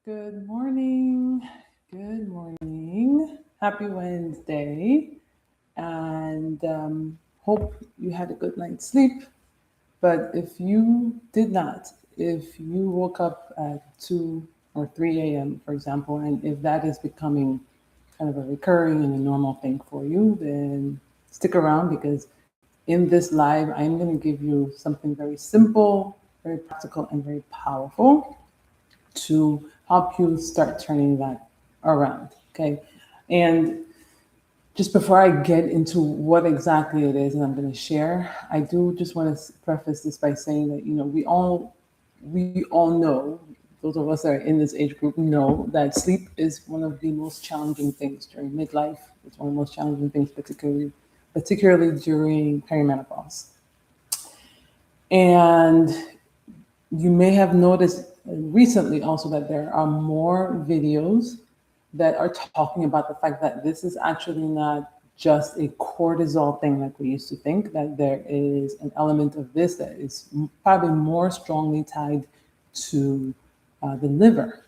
Good morning. Good morning. Happy Wednesday. And hope you had a good night's sleep. But if you did not, if you woke up at 2 or 3 a.m., for example, and if that is becoming kind of a recurring and a normal thing for you, then stick around because in this live, I'm going to give you something very simple, very practical, and very powerful to help you start turning that around. Okay. And just before I get into what exactly it is that I'm going to share, I do just want to preface this by saying that, we all know, those of us that are in this age group know that sleep is one of the most challenging things during midlife. It's one of the most challenging things, particularly during perimenopause. And you may have noticed recently also that there are more videos that are talking about the fact that this is actually not just a cortisol thing like we used to think, that there is an element of this that is probably more strongly tied to the liver.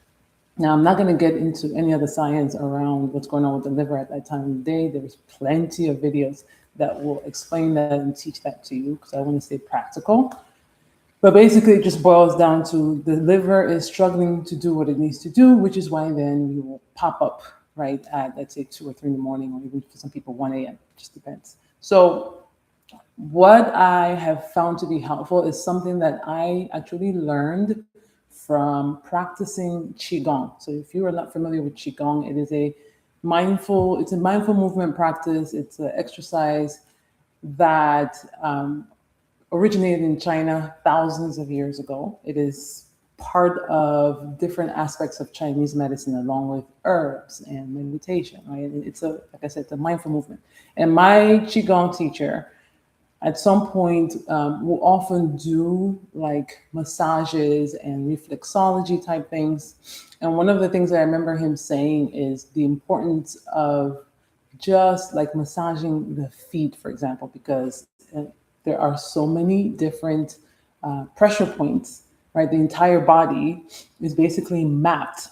Now, I'm not going to get into any of the science around what's going on with the liver at that time of the day. There's plenty of videos that will explain that and teach that to you because I want to stay practical. But basically, it just boils down to the liver is struggling to do what it needs to do, which is why then you will pop up right at, let's say, 2 or 3 in the morning, or even for some people, 1 a.m. Just depends. So, what I have found to be helpful is something that I actually learned from practicing qigong. So, if you are not familiar with qigong, it's a mindful movement practice. It's an exercise that originated in China thousands of years ago. It is part of different aspects of Chinese medicine, along with herbs and meditation. Right? It's a, like I said, it's a mindful movement. And my qigong teacher, at some point, will often do like massages and reflexology type things. And one of the things that I remember him saying is the importance of just like massaging the feet, for example, because there are so many different pressure points, right? The entire body is basically mapped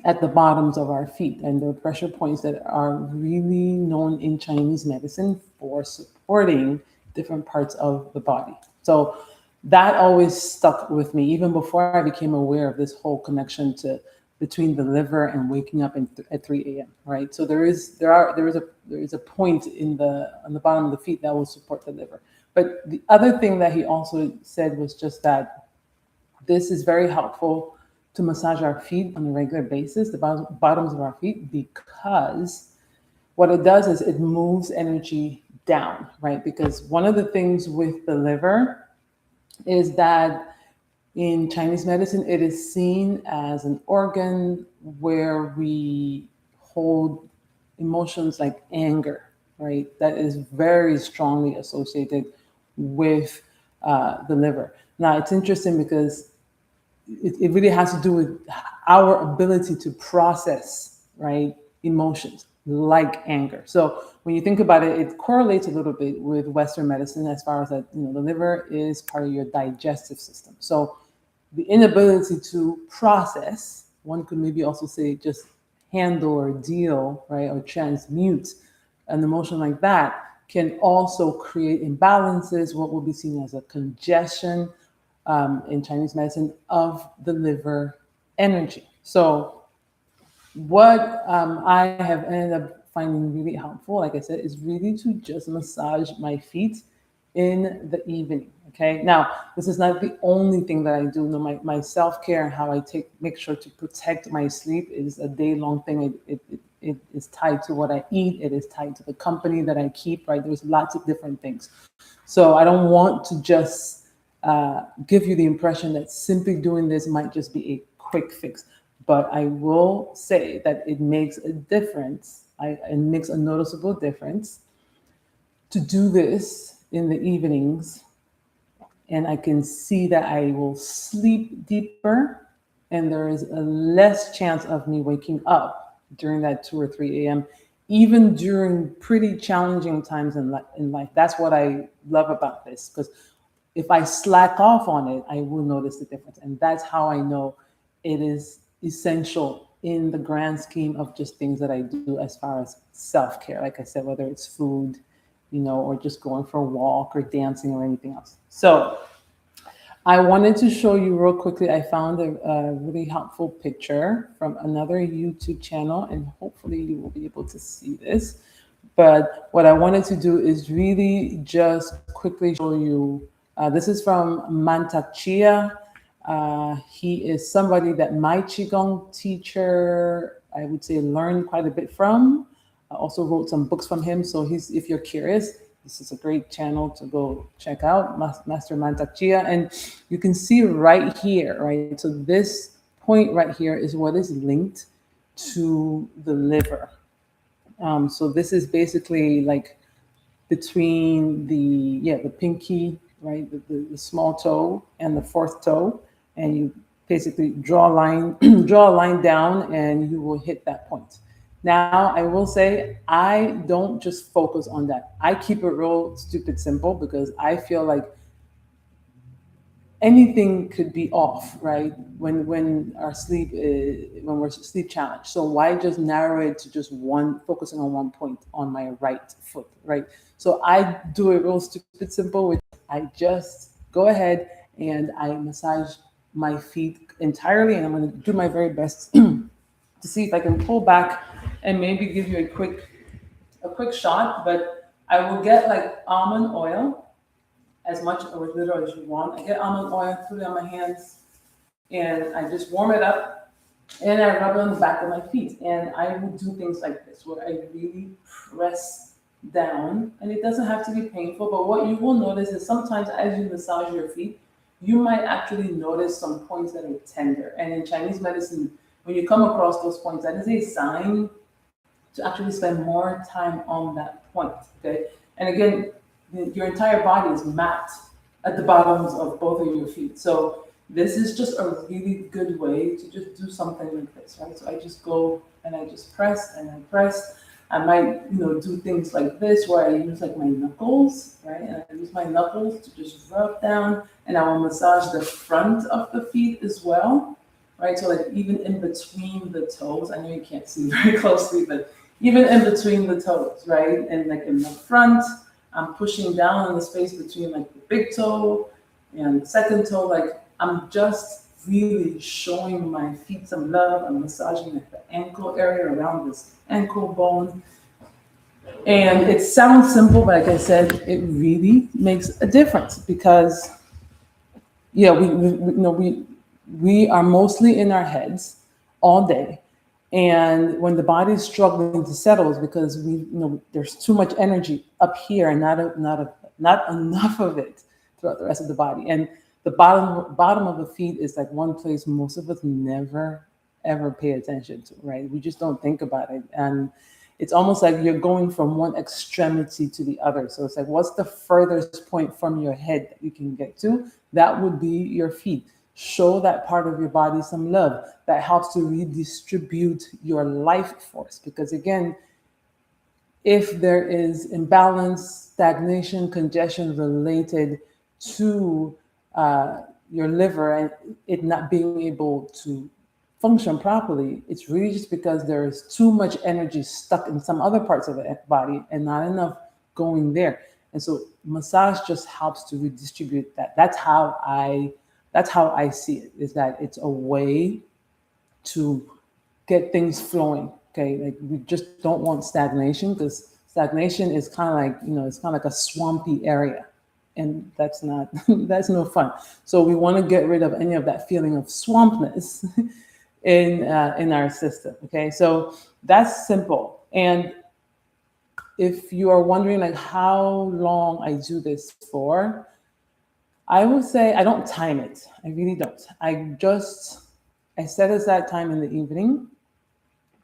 at the bottoms of our feet. And there are pressure points that are really known in Chinese medicine for supporting different parts of the body. So that always stuck with me, even before I became aware of this whole connection to between the liver and waking up at 3 a.m. Right. So there is a point in the on the bottom of the feet that will support the liver. But the other thing that he also said was just that this is very helpful to massage our feet on a regular basis, the bottoms of our feet, because what it does is it moves energy down, right? Because one of the things with the liver is that in Chinese medicine, it is seen as an organ where we hold emotions like anger, right? That is very strongly associated with the liver. Now, it's interesting because it really has to do with our ability to process, right, emotions like anger. So when you think about it, it correlates a little bit with Western medicine as far as that, the liver is part of your digestive system. So the inability to process, one could maybe also say just handle or deal, right, or transmute an emotion like that can also create imbalances, what will be seen as a congestion in Chinese medicine of the liver energy. So what I have ended up finding really helpful, like I said, is really to just massage my feet in the evening. Okay. Now, this is not the only thing that I do. No, my self care and how I make sure to protect my sleep is a day long thing. It is tied to what I eat. It is tied to the company that I keep. Right. There's lots of different things. So I don't want to just give you the impression that simply doing this might just be a quick fix. But I will say that it makes a difference. It makes a noticeable difference to do this in the evenings. And I can see that I will sleep deeper and there is a less chance of me waking up during that 2 or 3 a.m., even during pretty challenging times in life. That's what I love about this because if I slack off on it, I will notice the difference. And that's how I know it is essential in the grand scheme of just things that I do as far as self-care. Like I said, whether it's food, or just going for a walk or dancing or anything else. So I wanted to show you real quickly. I found a really helpful picture from another YouTube channel, and hopefully you will be able to see this. But what I wanted to do is really just quickly show you. This is from Mantak Chia. He is somebody that my Qigong teacher, I would say, learned quite a bit from. I also wrote some books from him. So if you're curious, this is a great channel to go check out, Master Mantak Chia. And you can see right here, right? So this point right here is what is linked to the liver. So this is basically like between the pinky, right, the small toe and the fourth toe, and you basically draw a line, draw a line down, and you will hit that point. Now, I will say I don't just focus on that. I keep it real stupid simple because I feel like anything could be off, right? When we're sleep challenged. So why just narrow it to just focusing on one point on my right foot, right? So I do it real stupid simple, which I just go ahead and I massage my feet entirely, and I'm going to do my very best to see if I can pull back and maybe give you a quick shot. But I will get like almond oil, as much or as little as you want. I get almond oil, put it on my hands, and I just warm it up, and I rub it on the back of my feet. And I will do things like this, where I really press down, and it doesn't have to be painful, but what you will notice is sometimes as you massage your feet, you might actually notice some points that are tender. And in Chinese medicine, when you come across those points, that is a sign to actually spend more time on that point, okay? And again, your entire body is mapped at the bottoms of both of your feet. So this is just a really good way to just do something like this, right? So I just go and I just press and I press. I might, do things like this where I use like my knuckles, right? And I use my knuckles to just rub down, and I will massage the front of the feet as well, right? So like even in between the toes, I know you can't see very closely, but even in between the toes, right? And like in the front, I'm pushing down in the space between like the big toe and the second toe. Like I'm just really showing my feet some love. I'm massaging like the ankle area around this ankle bone. And it sounds simple, but like I said, it really makes a difference because we are mostly in our heads all day. And when the body is struggling to settle, it's because there's too much energy up here and not enough of it throughout the rest of the body. And the bottom of the feet is like one place most of us never ever pay attention to, right? We just don't think about it. And it's almost like you're going from one extremity to the other. So it's like, what's the furthest point from your head that you can get to? That would be your feet. Show that part of your body some love. That helps to redistribute your life force. Because again, if there is imbalance, stagnation, congestion related to your liver and it not being able to function properly, it's really just because there is too much energy stuck in some other parts of the body and not enough going there. And so massage just helps to redistribute that. That's how I see it, is that it's a way to get things flowing. Okay, like we just don't want stagnation, because stagnation is kind of like, it's kind of like a swampy area, and that's not that's no fun. So we want to get rid of any of that feeling of swampness in our system. Okay, so that's simple. And if you are wondering like how long I do this for, I would say I don't time it. I really don't. I set aside time in the evening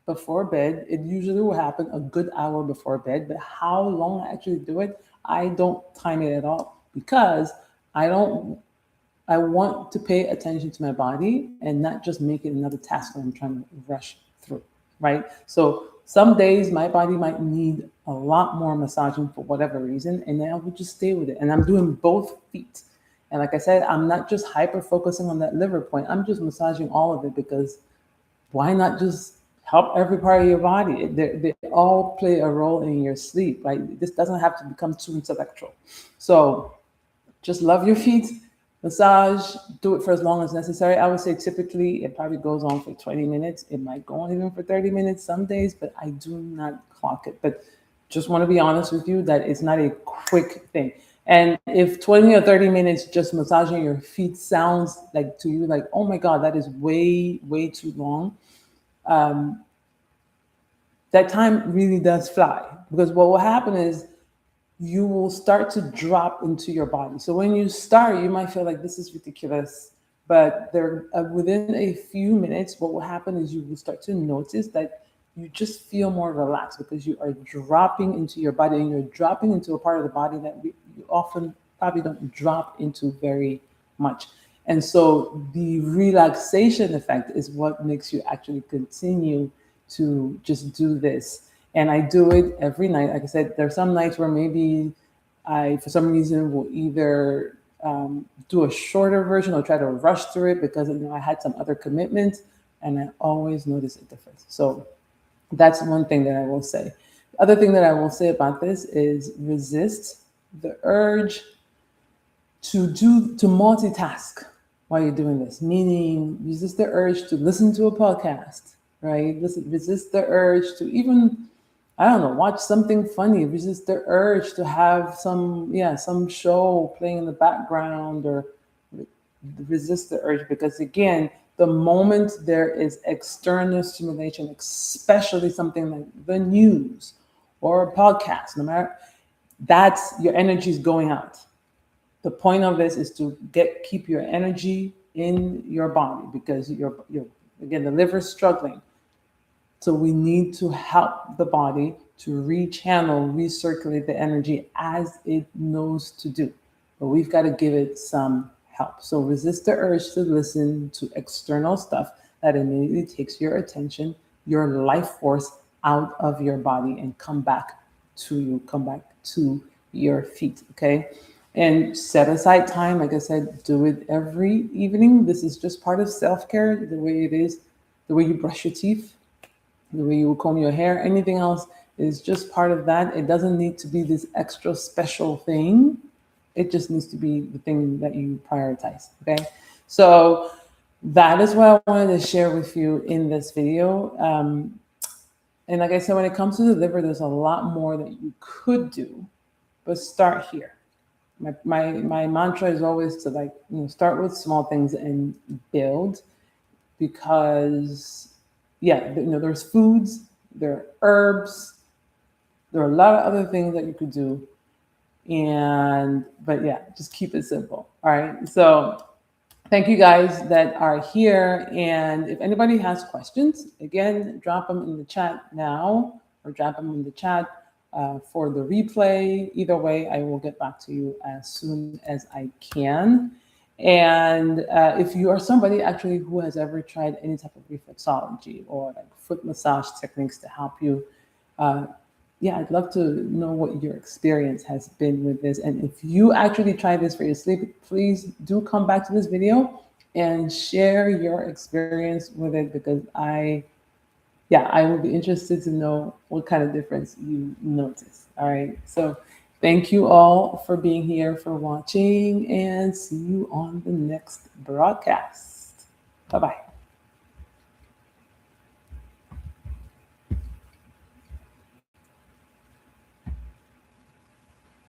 before bed. It usually will happen a good hour before bed, but how long I actually do it, I don't time it at all, because I want to pay attention to my body and not just make it another task that I'm trying to rush through, right? So some days my body might need a lot more massaging for whatever reason, and then I would just stay with it. And I'm doing both feet. And like I said, I'm not just hyper focusing on that liver point. I'm just massaging all of it, because why not just help every part of your body? They all play a role in your sleep, right? This doesn't have to become too intellectual. So just love your feet, massage, do it for as long as necessary. I would say typically it probably goes on for 20 minutes. It might go on even for 30 minutes some days, but I do not clock it. But just want to be honest with you that it's not a quick thing. And if 20 or 30 minutes just massaging your feet sounds like to you like, oh my God, that is way, way too long, that time really does fly. Because what will happen is you will start to drop into your body. So when you start, you might feel like this is ridiculous, but there within a few minutes, what will happen is you will start to notice that you just feel more relaxed because you are dropping into your body, and you're dropping into a part of the body that you often probably don't drop into very much. And so the relaxation effect is what makes you actually continue to just do this. And I do it every night. Like I said, there are some nights where maybe I, for some reason, will either do a shorter version or try to rush through it because I had some other commitments, and I always notice a difference. So that's one thing that I will say. The other thing that I will say about this is resist the urge to multitask while you're doing this, meaning resist the urge to listen to a podcast, right? Resist the urge to even, I don't know, watch something funny. Resist the urge to have some show playing in the background, or resist the urge, because again, the moment there is external stimulation, especially something like the news or a podcast, no matter, that's your energy is going out. The point of this is to keep your energy in your body, because you're again, the liver is struggling. So we need to help the body to rechannel, recirculate the energy as it knows to do. But we've got to give it some help. So resist the urge to listen to external stuff that immediately takes your attention, your life force out of your body, and come back to your feet. Okay. And set aside time. Like I said, do it every evening. This is just part of self-care, the way it is, the way you brush your teeth, the way you will comb your hair. Anything else is just part of that. It doesn't need to be this extra special thing. It just needs to be the thing that you prioritize. Okay. So that is what I wanted to share with you in this video. And like I said, when it comes to the liver, there's a lot more that you could do, but start here. My mantra is always to start with small things and build, because there's foods, there are herbs, there are a lot of other things that you could do, but just keep it simple. All right. So thank you guys that are here. And if anybody has questions, again, drop them in the chat now, or drop them in the chat for the replay. Either way, I will get back to you as soon as I can. And if you are somebody actually who has ever tried any type of reflexology or foot massage techniques to help you, I'd love to know what your experience has been with this. And if you actually try this for your sleep, please do come back to this video and share your experience with it, because I would be interested to know what kind of difference you notice. All right. So thank you all for being here, for watching, and see you on the next broadcast. Bye-bye.